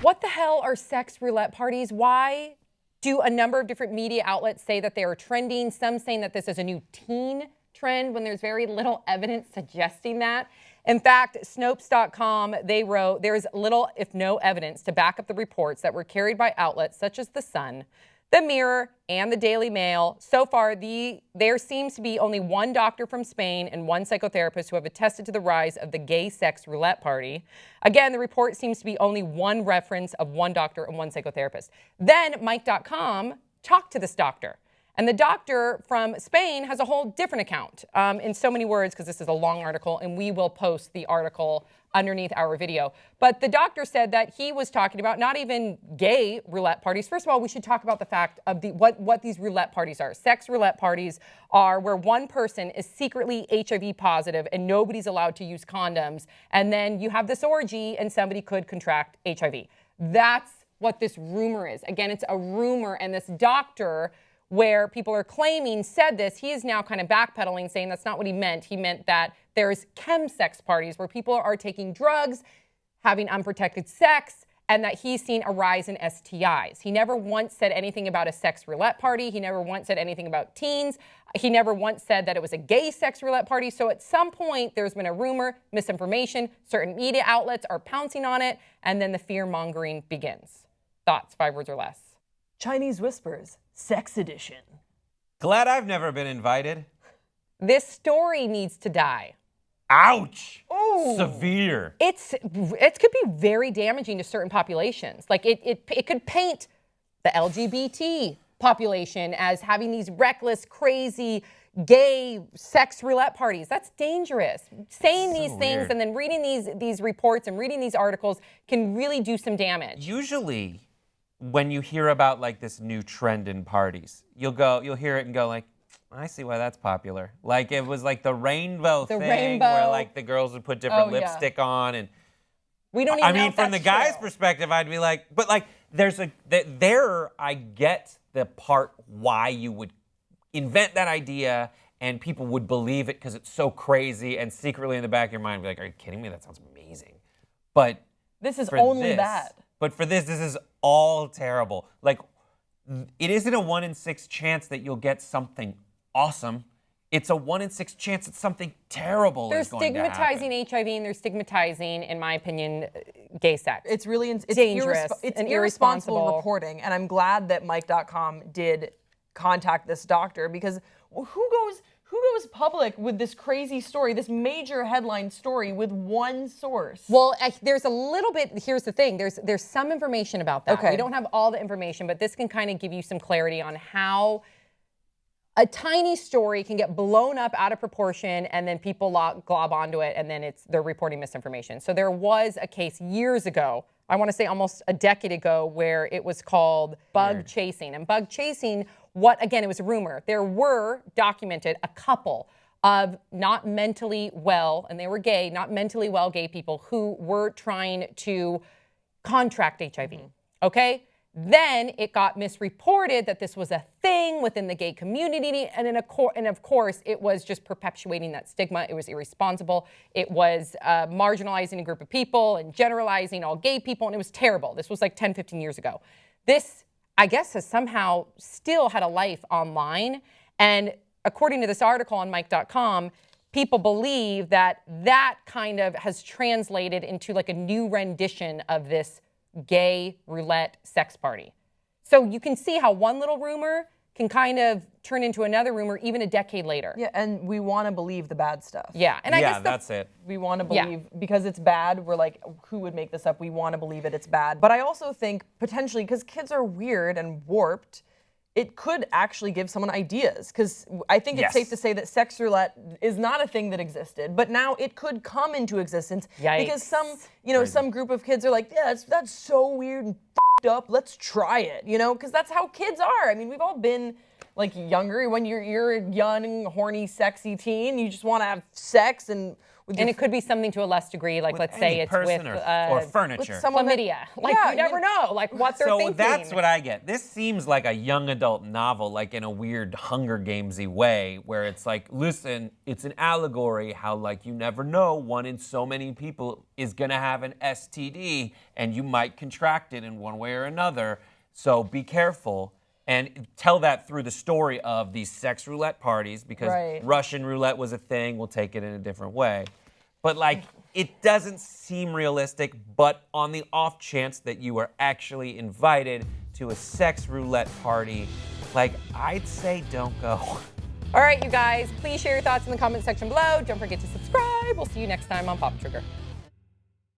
What the hell are sex roulette parties? Why do a number of different media outlets say that they are trending? Some saying that this is a new teen trend when there's very little evidence suggesting that. In fact, Snopes.com, they wrote, there's little, if no evidence to back up the reports that were carried by outlets such as The Sun, The Mirror, and the Daily Mail. So far, there seems to be only one doctor from Spain and one psychotherapist who have attested to the rise of the gay sex roulette party. Again, the report seems to be only one reference of one doctor and one psychotherapist. Then Mike.com talked to this doctor. And the doctor from Spain has a whole different account in so many words, because this is a long article, and we will post the article underneath our video. But the doctor said that he was talking about not even gay roulette parties. First of all, we should talk about the fact of what these roulette parties are. Sex roulette parties are where one person is secretly HIV positive and nobody's allowed to use condoms. And then you have this orgy and somebody could contract HIV. That's what this rumor is. Again, it's a rumor, and this doctor, where people are claiming said this, he is now kind of backpedaling, saying that's not what he meant. He meant that there's chemsex parties where people are taking drugs, having unprotected sex, and that he's seen a rise in STIs. He never once said anything about a sex roulette party. He never once said anything about teens. He never once said that it was a gay sex roulette party. So at some point, there's been a rumor, misinformation, certain media outlets are pouncing on it, and then the fear-mongering begins. Thoughts, 5 words or less. Chinese Whispers, Sex Edition. Glad I've never been invited. This story needs to die. Ouch! Ooh. Severe. It could be very damaging to certain populations. Like it could paint the LGBT population as having these reckless, crazy, gay sex roulette parties. That's dangerous. Saying these things and then reading these reports and reading these articles can really do some damage. Usually, when you hear about like this new trend in parties, you'll hear it and go like, I see why that's popular. Like it was like the rainbow thing where like the girls would put different lipstick on, and we don't even know if from the guy's perspective, I'd be like, but like I get the part why you would invent that idea and people would believe it because it's so crazy, and secretly in the back of your mind be like, are you kidding me? That sounds amazing. But this is only bad. But for this is all terrible. Like, it isn't a 1 in 6 chance that you'll get something awesome. It's a 1 in 6 chance that something terrible is going to happen. They're stigmatizing HIV, and they're stigmatizing, in my opinion, gay sex. It's really dangerous. It's irresponsible reporting, and I'm glad that Mike.com did contact this doctor, because who goes public with this crazy story, this major headline story with one source? Well, there's a little bit, here's the thing, there's some information about that. Okay. We don't have all the information, but this can kind of give you some clarity on how a tiny story can get blown up out of proportion, and then people glob onto it, and then they're reporting misinformation. So there was a case years ago, I want to say almost a decade ago, where it was called bug chasing. And bug chasing, again, it was a rumor. There were documented a couple of not mentally well, and they were gay, not mentally well gay people who were trying to contract HIV, okay? Then it got misreported that this was a thing within the gay community, and of course, it was just perpetuating that stigma. It was irresponsible. It was marginalizing a group of people and generalizing all gay people, and it was terrible. This was like 10, 15 years ago. This, I guess, has somehow still had a life online, and according to this article on Mike.com, people believe that kind of has translated into like a new rendition of this gay roulette sex party. So you can see how one little rumor can kind of turn into another rumor even a decade later. Yeah, and we want to believe the bad stuff. Yeah, and I guess that's it. We want to believe, because it's bad, we're like, who would make this up? We want to believe it's bad. But I also think potentially, because kids are weird and warped, it could actually give someone ideas, because I think it's safe to say that sex roulette is not a thing that existed, but now it could come into existence. Yikes. Because some group of kids are like, yeah, that's so weird and f***ed up, let's try it, because that's how kids are. I mean, we've all been like younger, when you're a young, horny, sexy teen, you just want to have sex and. And it could be something to a less degree, like let's say it's with or furniture. with someone chlamydia. Like you never know, like what they're thinking. So that's what I get. This seems like a young adult novel, like in a weird Hunger Gamesy way, where it's like, listen, it's an allegory how like you never know, one in so many people is gonna have an STD, and you might contract it in one way or another. So be careful. And tell that through the story of these sex roulette parties, because Russian roulette was a thing. We'll take it in a different way. But like, it doesn't seem realistic, but on the off chance that you are actually invited to a sex roulette party, like, I'd say don't go. All right, you guys, please share your thoughts in the comment section below. Don't forget to subscribe. We'll see you next time on Pop Trigger.